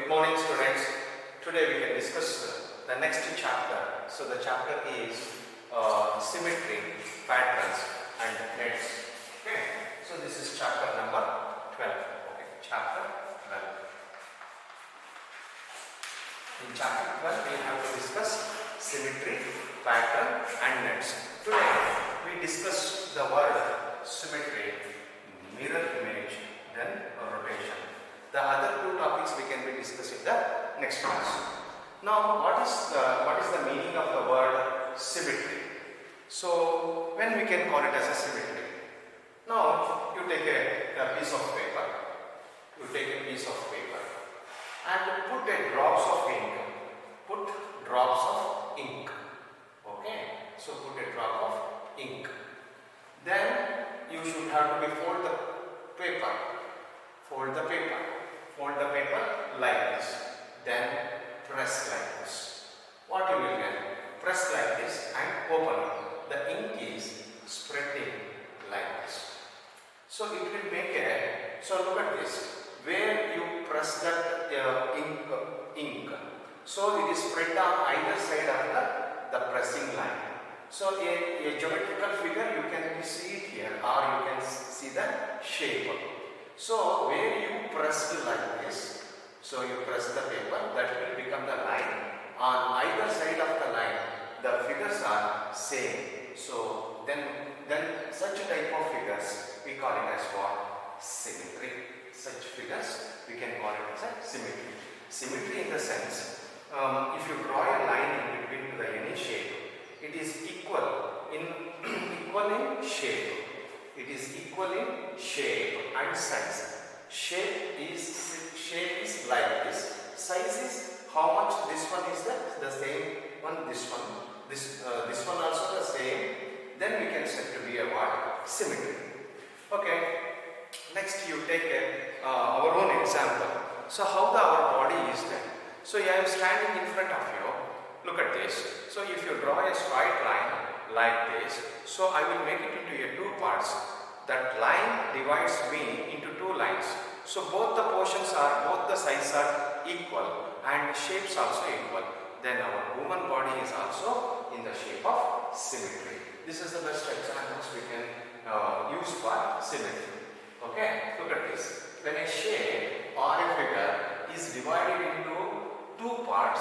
Good morning, students. Today we can discuss the next chapter. So the chapter is symmetry, patterns and nets. Okay. So this is chapter number 12. Okay. Chapter 12. In chapter 12 we have to discuss symmetry, pattern and nets. Today we discuss the word symmetry, mirror image, then rotation. The other two topics we can be discussed in the next class. Now, what is the meaning of the word symmetry? So, when we can call it as a symmetry? Now, you take a piece of paper. You take a piece of paper and put a drops of ink. Put drops of ink. Okay. So, put a drop of ink. Then you should have to be fold the paper. Fold the paper. Fold the paper like this. Then press like this. What you will get? Press like this and open it. The ink is spreading like this. So it will make a. So look at this. Where you press that ink. So it is spread on either side of the pressing line. So a geometrical figure you can see it here, or you can see the shape. So where you press like this, so you press the paper, that will become the line. On either side of the line, the figures are same. So then such type of figures we call it as what? Symmetry. Such figures we can call it as a symmetry. Symmetry in the sense, if you draw a line in between any shape, it is equal in shape. It is equal in shape and size. Shape is like this. Size is how much this one is the same one. This one also the same. Then we can say to be a what? Symmetry. Okay. Next you take our own example. So how our body is there. So I am standing in front of you. Look at this. So if you draw a straight line like this, so I will make it into two parts. That line divides me into two lines. So both the sides are equal and shapes also equal. Then our human body is also in the shape of symmetry. This is the best examples we can use for symmetry. Okay, look at this. When a shape or a figure is divided into two parts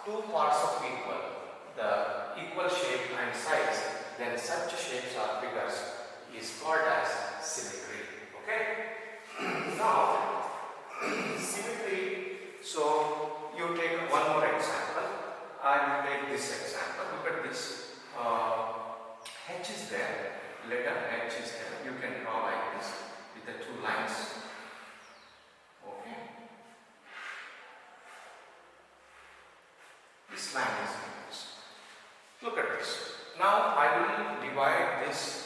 of equal, the equal shape and size, then such shapes or figures is called as symmetry. Okay. Now, symmetry. So you take one more example. I will take this example. Look at this. H is there. Letter H is there. You can draw like this with the two lines. Okay. This line is this. Look at this. Now I will divide this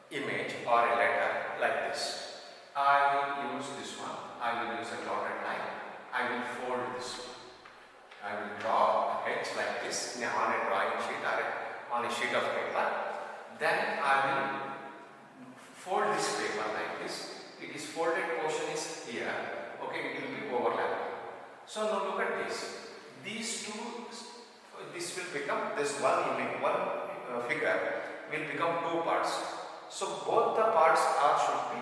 image or a letter like this. I will use this one. I will use a dotted line. I will fold this one. I will draw a H like this on a drawing sheet or on a sheet of paper. Then I will fold this paper like this. It is folded portion is here. Okay, it will be overlapping. So now look at this. These two, this will become this one image, one figure will become two parts. So both the parts should be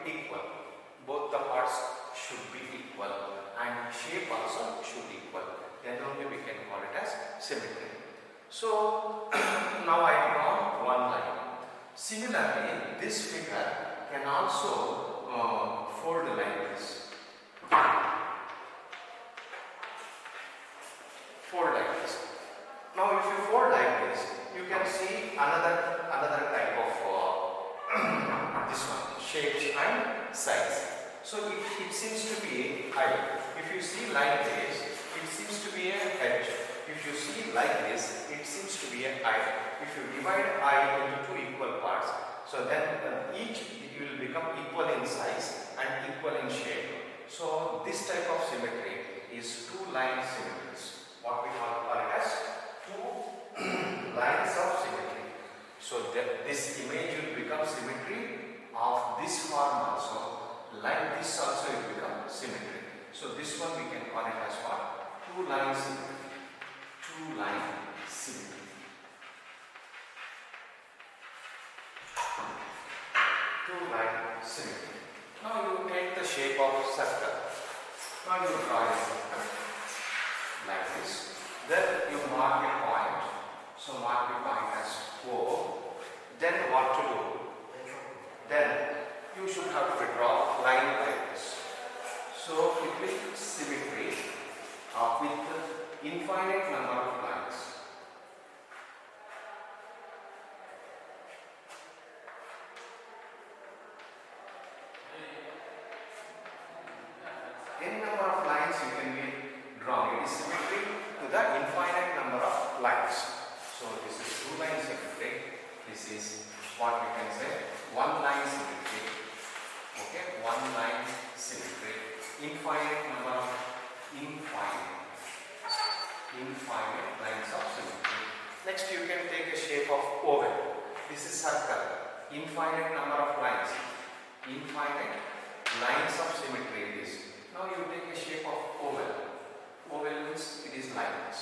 equal. Both the parts should be equal and shape also should equal. Then only we can call it as symmetry. So now I draw one line. Similarly, this figure can also fold like this. Fold like this. Now if you fold like this, you can see another type of this one, shapes and size. So it seems to be I. If you see like this, it seems to be a H. If you see like this, it seems to be a I. If you divide I into two equal parts, so then each it will become equal in size and equal in shape. So this type of symmetry is two line symmetries. What we call it as two lines of symmetry. So this image will become symmetry of this form also. Like this also it will become symmetry. circle. Now you draw a circle like this. Then you mark a point. So mark a point as O. Then what to do? Then you should have to draw a line like this. So it will symmetry with infinite number of lines. Any number of lines you can be drawn. It is symmetry to the infinite number of lines. So this is two line symmetry. This is what we can say one line symmetry. Okay, one line symmetry. Infinite number of infinite lines of symmetry. Next you can take a shape of oval. This is circle. Infinite number of lines. Infinite lines of symmetry it is. Now you take a shape of oval. Oval means it is like this.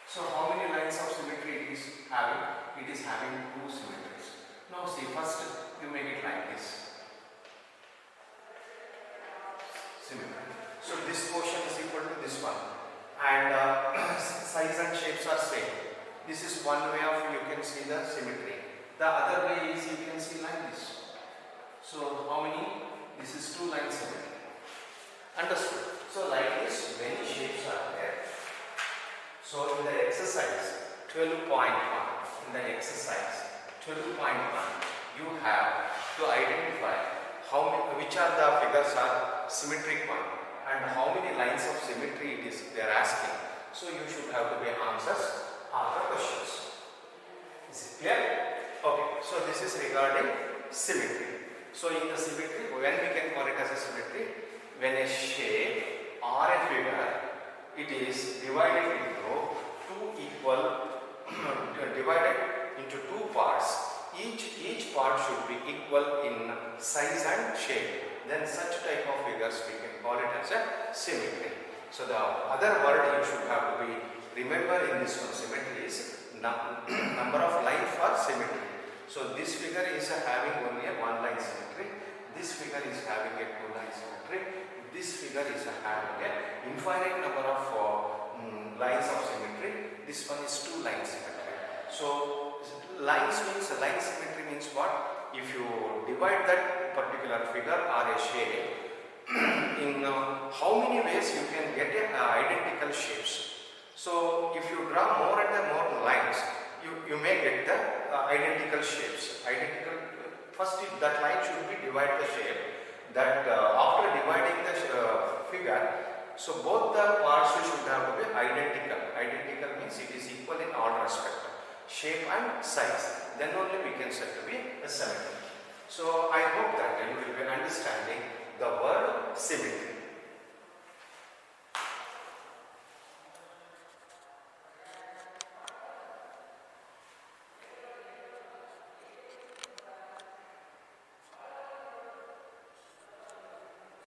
So how many lines of symmetry it is having? It is having two symmetries. Now see, first you make it like this. Symmetry. So this portion is equal to this one. And size and shapes are same. This is one way of you can see the symmetry. The other way is you can see like this. So how many? This is two line symmetry. Understood? So like this, many shapes are there. So in the exercise 12.1, you have to identify which are the figures are symmetric one and how many lines of symmetry it is they are asking. So you should have to be answers are the questions. Is it clear? Okay. So this is regarding symmetry. So in the symmetry, when we can call it as a symmetry, when a shape or a figure, it is divided into two parts. Each part should be equal in size and shape. Then such type of figures we can call it as a symmetry. So the other word you should have to be remember in this one symmetry is number of lines for symmetry. So this figure is having only a one line symmetry. This figure is having a two line symmetry. This figure is having a infinite number of lines of symmetry. This one is two line symmetry. So line symmetry means what? If you divide that particular figure or a shape in how many ways you can get identical shapes. So if you draw more and more lines, you may get the identical shapes. First that line should be divide the shape. That after dividing the figure, so both the parts should have to be identical. Identical means it is equal in all respect, shape and size. Then only we can say to be a symmetry. So I hope that you will be understanding the word symmetry.